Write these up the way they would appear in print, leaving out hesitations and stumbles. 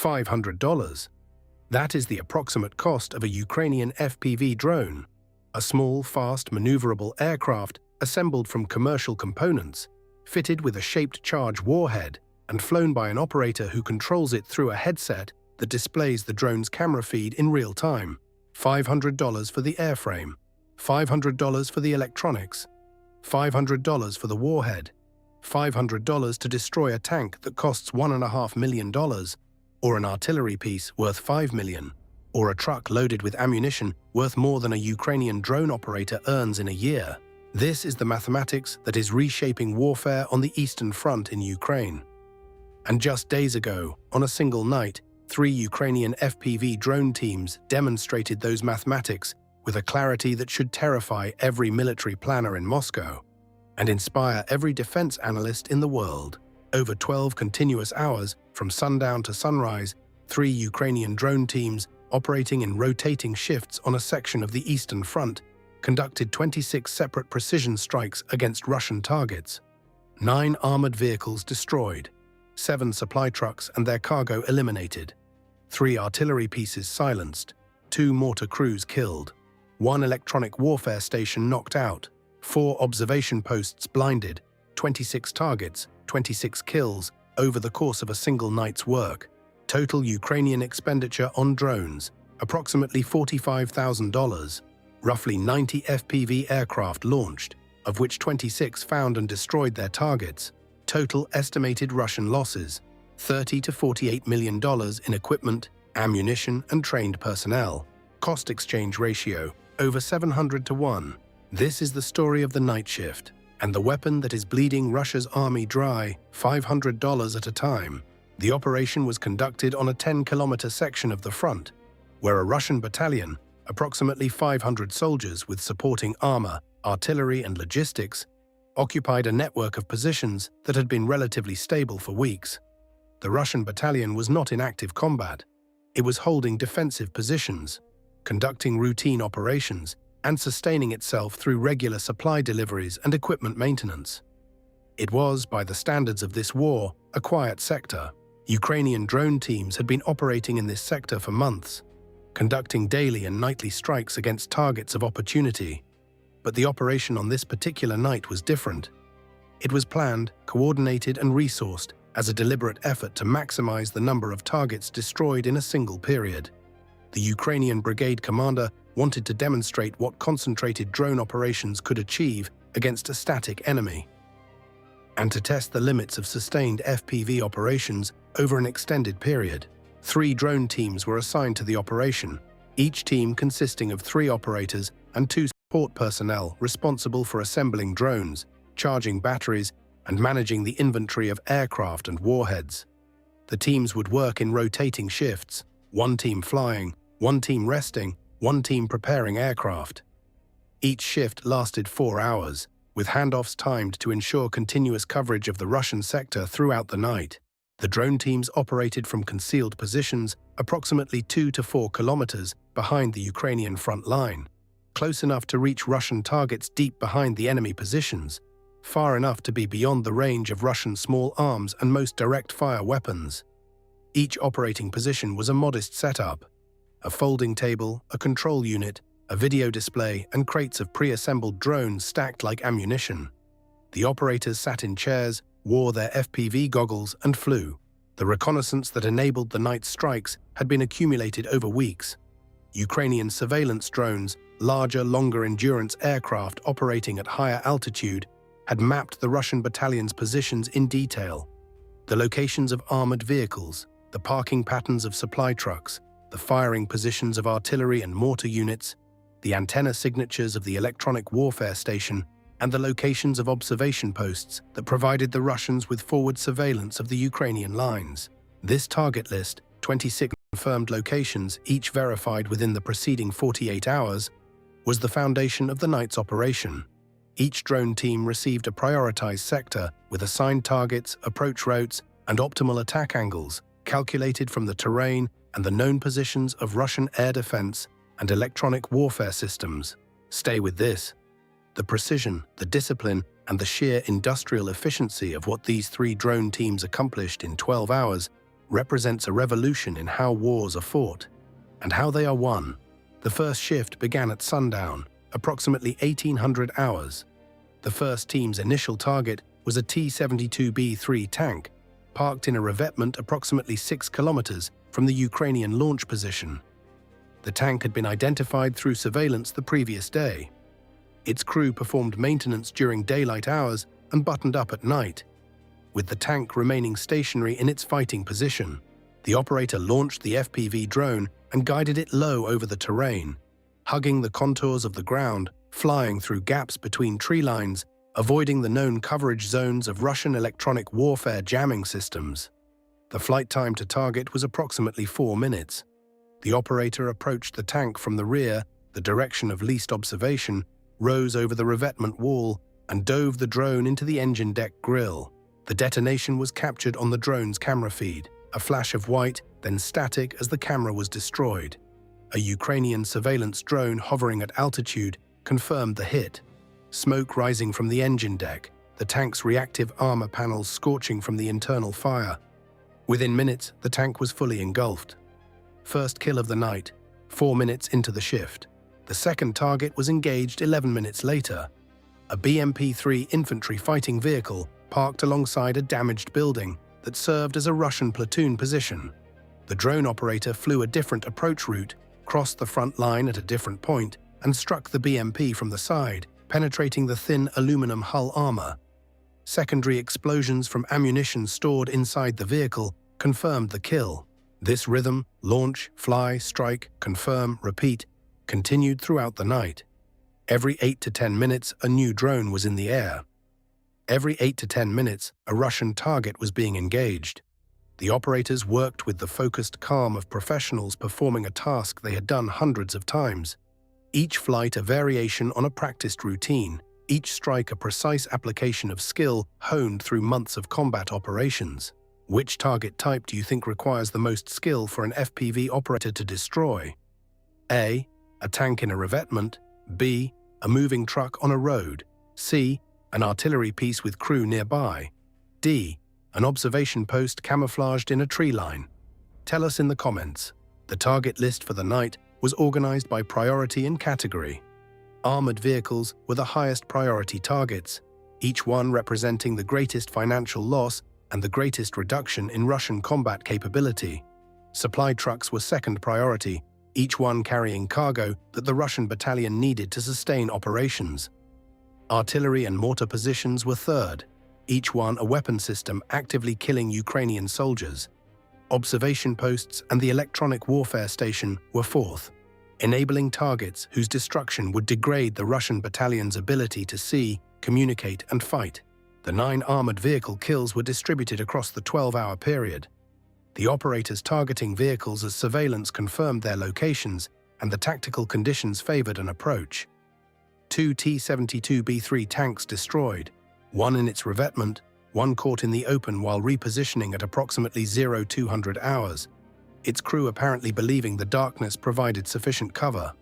$500. That is the approximate cost of a Ukrainian FPV drone, a small, fast, maneuverable aircraft assembled from commercial components, fitted with a shaped charge warhead, and flown by an operator who controls it through a headset that displays the drone's camera feed in real time. $500 for the airframe, $500 for the electronics, $500 for the warhead, $500 to destroy a tank that costs $1.5 million, or an artillery piece worth $5 million, or a truck loaded with ammunition worth more than a Ukrainian drone operator earns in a year. This is the mathematics that is reshaping warfare on the Eastern Front in Ukraine. And just days ago, on a single night, 3 Ukrainian FPV drone teams demonstrated those mathematics with a clarity that should terrify every military planner in Moscow and inspire every defense analyst in the world. Over 12 continuous hours, from sundown to sunrise, 3 Ukrainian drone teams, operating in rotating shifts on a section of the Eastern Front, conducted 26 separate precision strikes against Russian targets. 9 armored vehicles destroyed, 7 supply trucks and their cargo eliminated, 3 artillery pieces silenced, 2 mortar crews killed, 1 electronic warfare station knocked out, 4 observation posts blinded, 26 targets, 26 kills over the course of a single night's work. Total Ukrainian expenditure on drones, approximately $45,000. Roughly 90 FPV aircraft launched, of which 26 found and destroyed their targets. Total estimated Russian losses, $30 to $48 million in equipment, ammunition, and trained personnel. Cost exchange ratio, over 700 to 1. This is the story of the night shift, and the weapon that is bleeding Russia's army dry, $500 at a time. The operation was conducted on a 10-kilometer section of the front, where a Russian battalion, approximately 500 soldiers with supporting armor, artillery, and logistics, occupied a network of positions that had been relatively stable for weeks. The Russian battalion was not in active combat. It was holding defensive positions, conducting routine operations, and sustaining itself through regular supply deliveries and equipment maintenance. It was, by the standards of this war, a quiet sector. Ukrainian drone teams had been operating in this sector for months, conducting daily and nightly strikes against targets of opportunity. But the operation on this particular night was different. It was planned, coordinated, and resourced as a deliberate effort to maximize the number of targets destroyed in a single period. The Ukrainian brigade commander wanted to demonstrate what concentrated drone operations could achieve against a static enemy, and to test the limits of sustained FPV operations over an extended period. 3 drone teams were assigned to the operation, each team consisting of 3 operators and 2 support personnel responsible for assembling drones, charging batteries, and managing the inventory of aircraft and warheads. The teams would work in rotating shifts, 1 team flying, 1 team resting, 1 team preparing aircraft. Each shift lasted 4 hours, with handoffs timed to ensure continuous coverage of the Russian sector throughout the night. The drone teams operated from concealed positions approximately 2 to 4 kilometers behind the Ukrainian front line, close enough to reach Russian targets deep behind the enemy positions, far enough to be beyond the range of Russian small arms and most direct-fire weapons. Each operating position was a modest setup: a folding table, a control unit, a video display, and crates of pre-assembled drones stacked like ammunition. The operators sat in chairs, wore their FPV goggles, and flew. The reconnaissance that enabled the night's strikes had been accumulated over weeks. Ukrainian surveillance drones, larger, longer-endurance aircraft operating at higher altitude, had mapped the Russian battalion's positions in detail. The locations of armored vehicles, the parking patterns of supply trucks, the firing positions of artillery and mortar units, the antenna signatures of the electronic warfare station, and the locations of observation posts that provided the Russians with forward surveillance of the Ukrainian lines. This target list, 26 confirmed locations, each verified within the preceding 48 hours, was the foundation of the night's operation. Each drone team received a prioritized sector with assigned targets, approach routes, and optimal attack angles, calculated from the terrain and the known positions of Russian air defense and electronic warfare systems. Stay with this. The precision, the discipline, and the sheer industrial efficiency of what these 3 drone teams accomplished in 12 hours represents a revolution in how wars are fought and how they are won. The first shift began at sundown, approximately 1800 hours. The first team's initial target was a T-72B3 tank, parked in a revetment approximately 6 kilometers from the Ukrainian launch position. The tank had been identified through surveillance the previous day. Its crew performed maintenance during daylight hours and buttoned up at night, with the tank remaining stationary in its fighting position. The operator launched the FPV drone and guided it low over the terrain, hugging the contours of the ground, flying through gaps between tree lines, avoiding the known coverage zones of Russian electronic warfare jamming systems. The flight time to target was approximately 4 minutes. The operator approached the tank from the rear, the direction of least observation, rose over the revetment wall, and dove the drone into the engine deck grille. The detonation was captured on the drone's camera feed, a flash of white, then static as the camera was destroyed. A Ukrainian surveillance drone hovering at altitude confirmed the hit. Smoke rising from the engine deck, the tank's reactive armor panels scorching from the internal fire. Within minutes, the tank was fully engulfed. First kill of the night, 4 minutes into the shift. The second target was engaged 11 minutes later. A BMP-3 infantry fighting vehicle parked alongside a damaged building that served as a Russian platoon position. The drone operator flew a different approach route, crossed the front line at a different point, and struck the BMP from the side, penetrating the thin aluminum hull armor. Secondary explosions from ammunition stored inside the vehicle confirmed the kill. This rhythm, launch, fly, strike, confirm, repeat, continued throughout the night. Every 8 to 10 minutes, a new drone was in the air. Every 8 to 10 minutes, a Russian target was being engaged. The operators worked with the focused calm of professionals performing a task they had done hundreds of times. Each flight a variation on a practiced routine, each strike a precise application of skill honed through months of combat operations. Which target type do you think requires the most skill for an FPV operator to destroy? A. A tank in a revetment. B. A moving truck on a road. C. An artillery piece with crew nearby. D. An observation post camouflaged in a tree line. Tell us in the comments. The target list for the night was organized by priority and category. Armored vehicles were the highest priority targets, each one representing the greatest financial loss and the greatest reduction in Russian combat capability. Supply trucks were second priority, each one carrying cargo that the Russian battalion needed to sustain operations. Artillery and mortar positions were third, each one a weapon system actively killing Ukrainian soldiers. Observation posts and the electronic warfare station were fourth, enabling targets whose destruction would degrade the Russian battalion's ability to see, communicate, and fight. The 9 armored vehicle kills were distributed across the 12-hour period. The operators targeting vehicles as surveillance confirmed their locations, and the tactical conditions favored an approach. 2 T-72B3 tanks destroyed, one in its revetment, one caught in the open while repositioning at approximately 0200 hours, its crew apparently believing the darkness provided sufficient cover.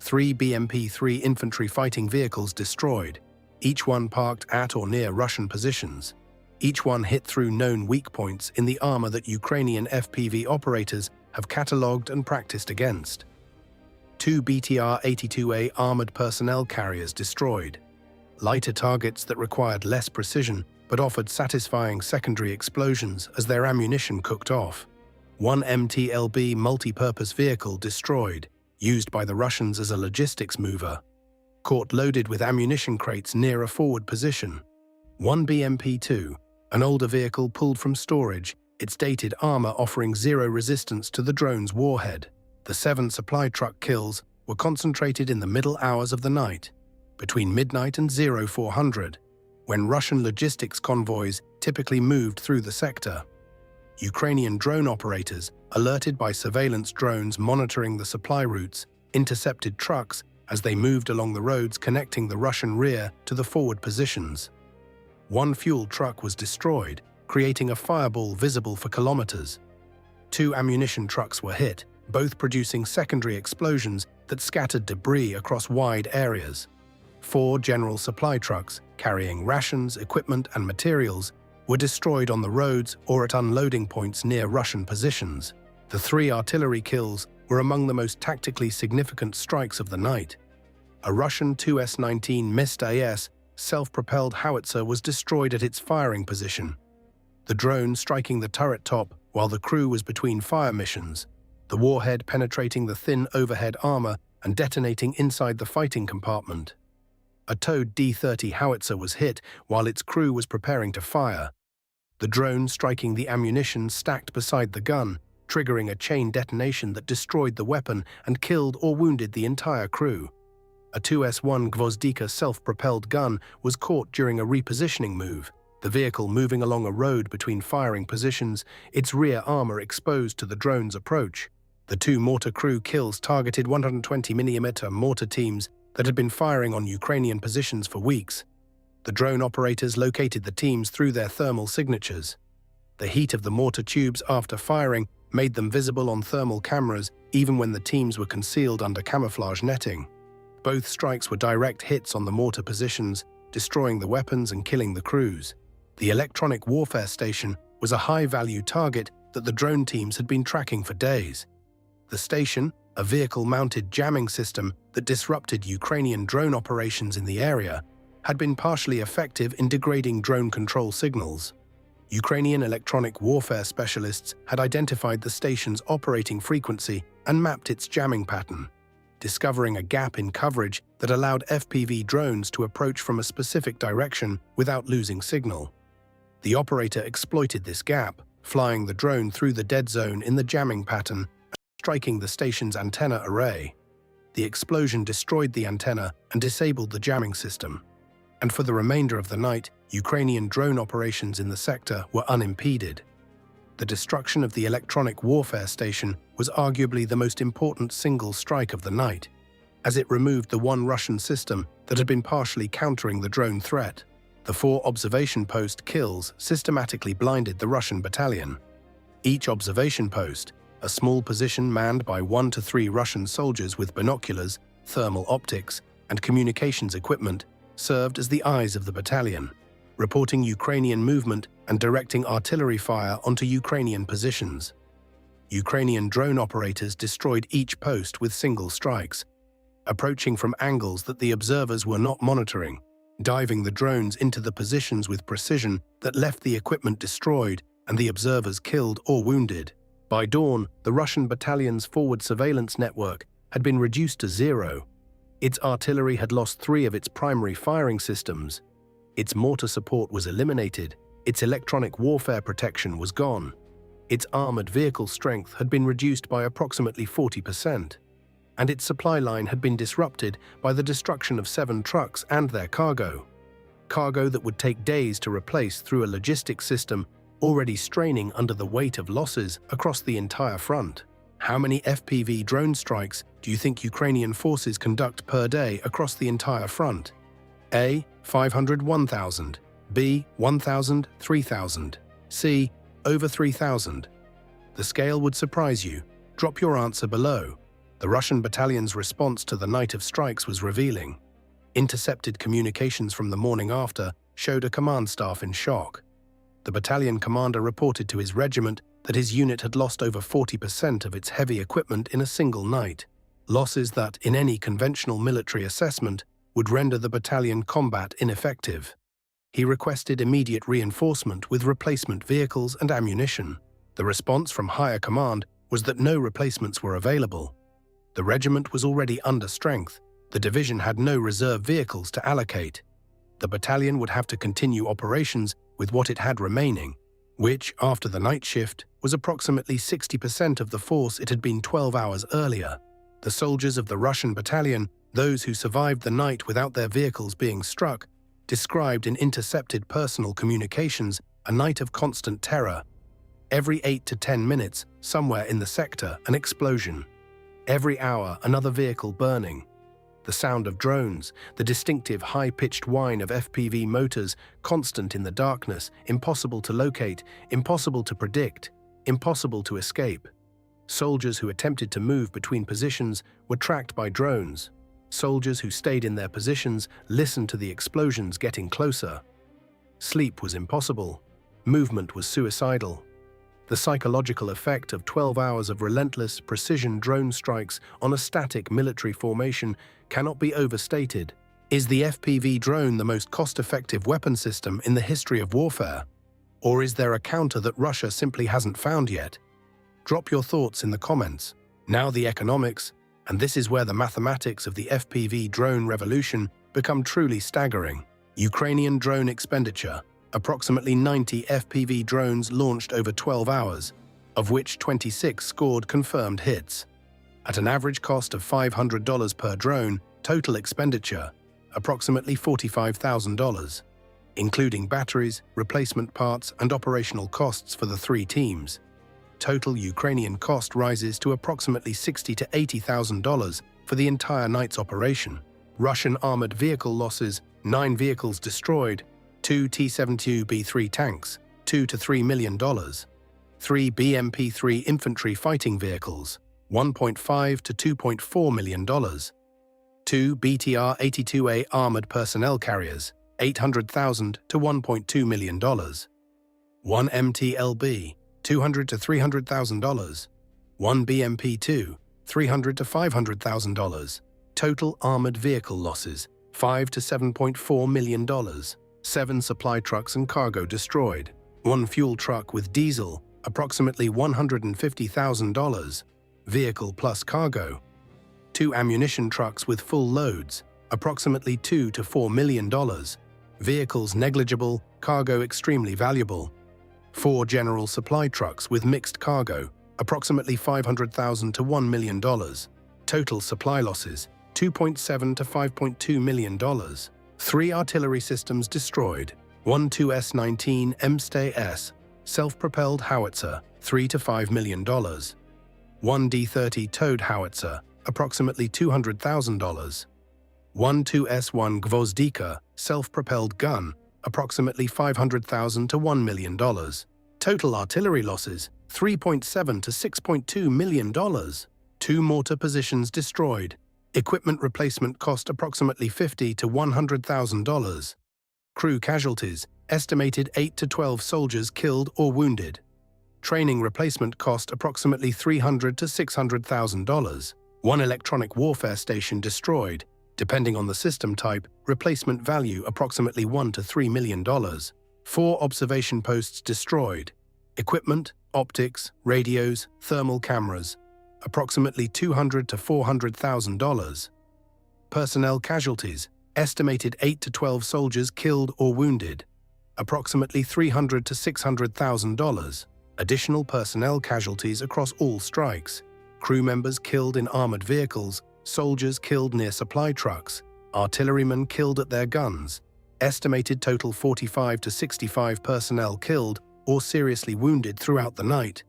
3 BMP-3 infantry fighting vehicles destroyed, each one parked at or near Russian positions. Each one hit through known weak points in the armor that Ukrainian FPV operators have catalogued and practiced against. 2 BTR-82A armored personnel carriers destroyed, lighter targets that required less precision but offered satisfying secondary explosions as their ammunition cooked off. 1 MTLB multi-purpose vehicle destroyed, used by the Russians as a logistics mover, caught loaded with ammunition crates near a forward position. 1 BMP-2, an older vehicle pulled from storage, its dated armor offering zero resistance to the drone's warhead. The 7 supply truck kills were concentrated in the middle hours of the night, between midnight and 0400, when Russian logistics convoys typically moved through the sector. Ukrainian drone operators, alerted by surveillance drones monitoring the supply routes, intercepted trucks as they moved along the roads connecting the Russian rear to the forward positions. 1 fuel truck was destroyed, creating a fireball visible for kilometers. 2 ammunition trucks were hit, both producing secondary explosions that scattered debris across wide areas. 4 general supply trucks, carrying rations, equipment, and materials, were destroyed on the roads or at unloading points near Russian positions. The 3 artillery kills were among the most tactically significant strikes of the night. A Russian Tu-19 Mist-AS self-propelled howitzer was destroyed at its firing position, the drone striking the turret top while the crew was between fire missions, the warhead penetrating the thin overhead armor and detonating inside the fighting compartment. A towed D-30 howitzer was hit while its crew was preparing to fire, the drone striking the ammunition stacked beside the gun, triggering a chain detonation that destroyed the weapon and killed or wounded the entire crew. A Tu-S1 Gvozdika self-propelled gun was caught during a repositioning move, the vehicle moving along a road between firing positions, its rear armor exposed to the drone's approach. The 2 mortar crew kills targeted 120mm mortar teams that had been firing on Ukrainian positions for weeks. The drone operators located the teams through their thermal signatures. The heat of the mortar tubes after firing made them visible on thermal cameras even when the teams were concealed under camouflage netting. Both strikes were direct hits on the mortar positions, destroying the weapons and killing the crews. The electronic warfare station was a high-value target that the drone teams had been tracking for days. The station, a vehicle-mounted jamming system that disrupted Ukrainian drone operations in the area, had been partially effective in degrading drone control signals. Ukrainian electronic warfare specialists had identified the station's operating frequency and mapped its jamming pattern, discovering a gap in coverage that allowed FPV drones to approach from a specific direction without losing signal. The operator exploited this gap, flying the drone through the dead zone in the jamming pattern and striking the station's antenna array. The explosion destroyed the antenna and disabled the jamming system. And for the remainder of the night, Ukrainian drone operations in the sector were unimpeded. The destruction of the electronic warfare station was arguably the most important single strike of the night, as it removed the one Russian system that had been partially countering the drone threat. The 4 observation post kills systematically blinded the Russian battalion. Each observation post, a small position manned by 1 to 3 Russian soldiers with binoculars, thermal optics, and communications equipment, served as the eyes of the battalion, reporting Ukrainian movement and directing artillery fire onto Ukrainian positions. Ukrainian drone operators destroyed each post with single strikes, approaching from angles that the observers were not monitoring, diving the drones into the positions with precision that left the equipment destroyed and the observers killed or wounded. By dawn, the Russian battalion's forward surveillance network had been reduced to 0. Its artillery had lost 3 of its primary firing systems. Its mortar support was eliminated, its electronic warfare protection was gone. Its armored vehicle strength had been reduced by approximately 40%, and its supply line had been disrupted by the destruction of 7 trucks and their cargo that would take days to replace through a logistics system already straining under the weight of losses across the entire front. How many FPV drone strikes do you think Ukrainian forces conduct per day across the entire front? A. 500 1,000. B. 1,000 3,000. C. Over 3,000. The scale would surprise you. Drop your answer below. The Russian battalion's response to the night of strikes was revealing. Intercepted communications from the morning after showed a command staff in shock. The battalion commander reported to his regiment that his unit had lost over 40% of its heavy equipment in a single night, losses that, in any conventional military assessment, would render the battalion combat ineffective. He requested immediate reinforcement with replacement vehicles and ammunition. The response from higher command was that no replacements were available. The regiment was already under strength. The division had no reserve vehicles to allocate. The battalion would have to continue operations with what it had remaining, which, after the night shift, was approximately 60% of the force it had been 12 hours earlier. The soldiers of the Russian battalion, those who survived the night without their vehicles being struck, described in intercepted personal communications a night of constant terror. Every 8 to 10 minutes, somewhere in the sector, an explosion. Every hour, another vehicle burning. The sound of drones, the distinctive high-pitched whine of FPV motors, constant in the darkness, impossible to locate, impossible to predict, impossible to escape. Soldiers who attempted to move between positions were tracked by drones. Soldiers who stayed in their positions listened to the explosions getting closer. Sleep was impossible. movement was suicidal. The psychological effect of 12 hours of relentless, precision drone strikes on a static military formation cannot be overstated. Is the FPV drone the most cost-effective weapon system in the history of warfare? Or is there a counter that Russia simply hasn't found yet? Drop your thoughts in the comments. Now the economics, and this is where the mathematics of the FPV drone revolution become truly staggering. Ukrainian drone expenditure. Approximately 90 FPV drones launched over 12 hours, of which 26 scored confirmed hits. At an average cost of $500 per drone, total expenditure, approximately $45,000, including batteries, replacement parts, and operational costs for the three teams. Total Ukrainian cost rises to approximately $60,000 to $80,000 for the entire night's operation. Russian armored vehicle losses: 9 vehicles destroyed, 2 T-72B3 tanks, $2 to $3 million, 3 BMP-3 infantry fighting vehicles, $1.5 to $2.4 million, 2 BTR-82A armored personnel carriers, $800,000 to $1.2 million, 1 MTLB, $200,000 to $300,000, 1 BMP-2, $300,000 to $500,000. Total armored vehicle losses: $5 to $7.4 million. 7 supply trucks and cargo destroyed. 1 fuel truck with diesel, approximately $150,000, vehicle plus cargo. 2 ammunition trucks with full loads, approximately $2 to $4 million, vehicles negligible, cargo extremely valuable. 4 general supply trucks with mixed cargo, approximately $500,000 to $1 million. Total supply losses: $2.7 to $5.2 million. 3 artillery systems destroyed. 1 2S-19 MSTS self-propelled howitzer, $3 to $5 million. 1 D-30 towed howitzer, approximately $200,000. 1 2S-1 Gvozdika self-propelled gun, approximately $500,000 to $1 million. Total artillery losses: $3.7 to $6.2 million. 2 mortar positions destroyed. Equipment replacement cost approximately $50,000 to $100,000. Crew casualties: estimated 8 to 12 soldiers killed or wounded. Training replacement cost approximately $300,000 to $600,000. 1 electronic warfare station destroyed. Depending on the system type, replacement value approximately $1 to $3 million. 4 observation posts destroyed. Equipment, optics, radios, thermal cameras, approximately $200,000 to $400,000. Personnel casualties: estimated 8 to 12 soldiers killed or wounded, approximately $300,000 to $600,000. Additional personnel casualties across all strikes: crew members killed in armored vehicles, soldiers killed near supply trucks, artillerymen killed at their guns. Estimated total 45 to 65 personnel killed or seriously wounded throughout the night.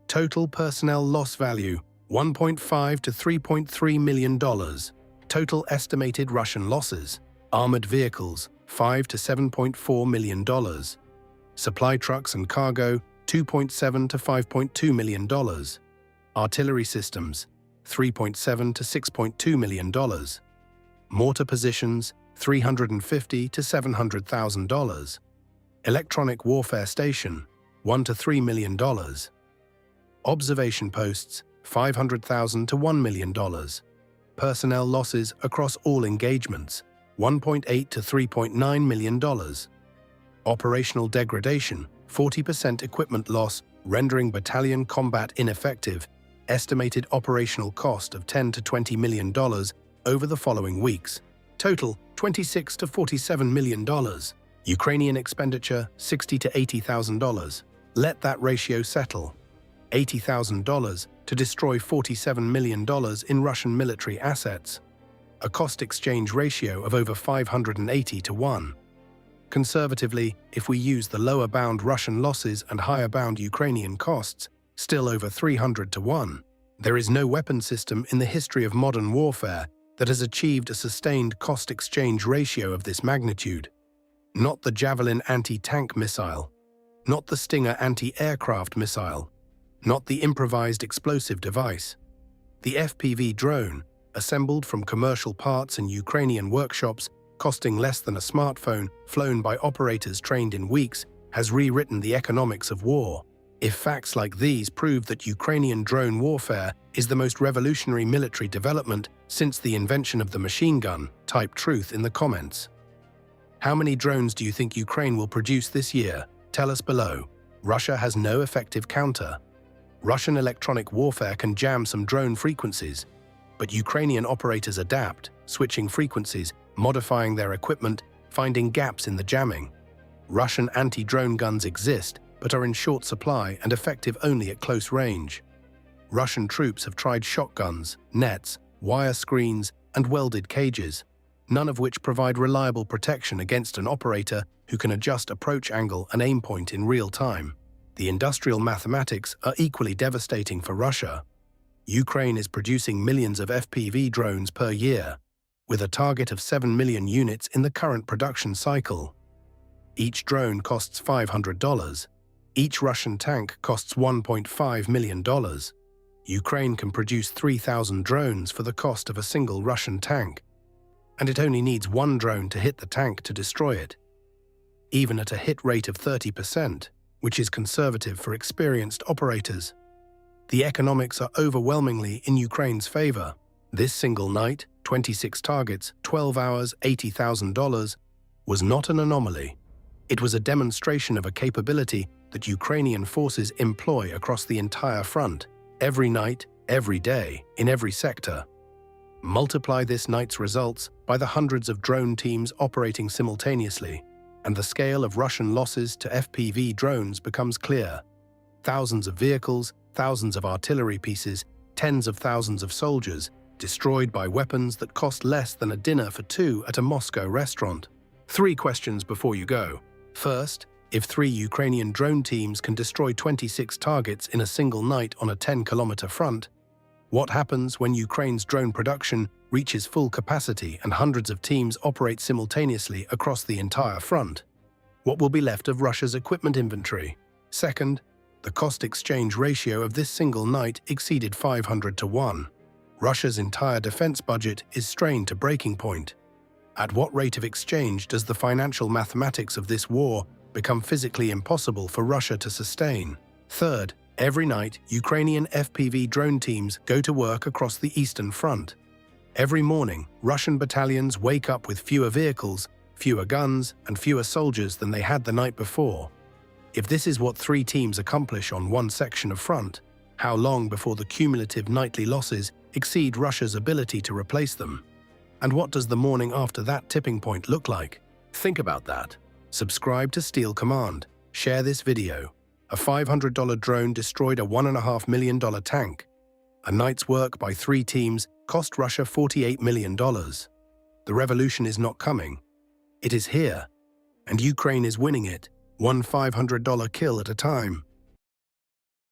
Total personnel loss value: $1.5 to $3.3 million. Total estimated Russian losses: armored vehicles, $5 to $7.4 million. Supply trucks and cargo, $2.7 to $5.2 million. Artillery systems, $3.7 to $6.2 million. Mortar positions, $350,000 to $700,000. Electronic warfare station, $1 to $3 million. Observation posts, $500,000 to $1 million. Personnel losses across all engagements, $1.8 to $3.9 million. Operational degradation, 40% equipment loss, rendering battalion combat ineffective. Estimated operational cost of $10 to $20 million over the following weeks. Total, $26 to $47 million. Ukrainian expenditure, $60,000 to $80,000. Let that ratio settle. $80,000 to destroy $47 million in Russian military assets. A cost exchange ratio of over 580 to 1. Conservatively, if we use the lower bound Russian losses and higher bound Ukrainian costs, still over 300 to 1. There is no weapon system in the history of modern warfare that has achieved a sustained cost exchange ratio of this magnitude. Not the Javelin anti-tank missile, not the Stinger anti-aircraft missile, not the improvised explosive device. The FPV drone, assembled from commercial parts in Ukrainian workshops, costing less than a smartphone, flown by operators trained in weeks, has rewritten the economics of war. If facts like these prove that Ukrainian drone warfare is the most revolutionary military development since the invention of the machine gun, type truth in the comments. How many drones do you think Ukraine will produce this year? Tell us below. Russia has no effective counter. Russian electronic warfare can jam some drone frequencies, but Ukrainian operators adapt, switching frequencies, modifying their equipment, finding gaps in the jamming. Russian anti-drone guns exist, but are in short supply and effective only at close range. Russian troops have tried shotguns, nets, wire screens, and welded cages, none of which provide reliable protection against an operator who can adjust approach angle and aim point in real time. The industrial mathematics are equally devastating for Russia. Ukraine is producing millions of FPV drones per year, with a target of 7 million units in the current production cycle. Each drone costs $500. Each Russian tank costs $1.5 million. Ukraine can produce 3,000 drones for the cost of a single Russian tank, and it only needs one drone to hit the tank to destroy it. Even at a hit rate of 30%, which is conservative for experienced operators, the economics are overwhelmingly in Ukraine's favor. This single night, 26 targets, 12 hours, $80,000, was not an anomaly. It was a demonstration of a capability that Ukrainian forces employ across the entire front, every night, every day, in every sector. Multiply this night's results by the hundreds of drone teams operating simultaneously, and the scale of Russian losses to FPV drones becomes clear. Thousands of vehicles, thousands of artillery pieces, tens of thousands of soldiers, destroyed by weapons that cost less than a dinner for two at a Moscow restaurant. 3 questions before you go. First, if 3 Ukrainian drone teams can destroy 26 targets in a single night on a 10-kilometer front, what happens when Ukraine's drone production reaches full capacity and hundreds of teams operate simultaneously across the entire front? What will be left of Russia's equipment inventory? Second, the cost-exchange ratio of this single night exceeded 500 to 1. Russia's entire defense budget is strained to breaking point. At what rate of exchange does the financial mathematics of this war become physically impossible for Russia to sustain? Third, every night, Ukrainian FPV drone teams go to work across the Eastern Front. Every morning, Russian battalions wake up with fewer vehicles, fewer guns, and fewer soldiers than they had the night before. If this is what 3 teams accomplish on one section of front, how long before the cumulative nightly losses exceed Russia's ability to replace them? And what does the morning after that tipping point look like? Think about that. Subscribe to Steel Command. Share this video. A $500 drone destroyed a $1.5 million tank. A night's work by 3 teams cost Russia $48 million. The revolution is not coming. It is here. And Ukraine is winning it, one $500 kill at a time.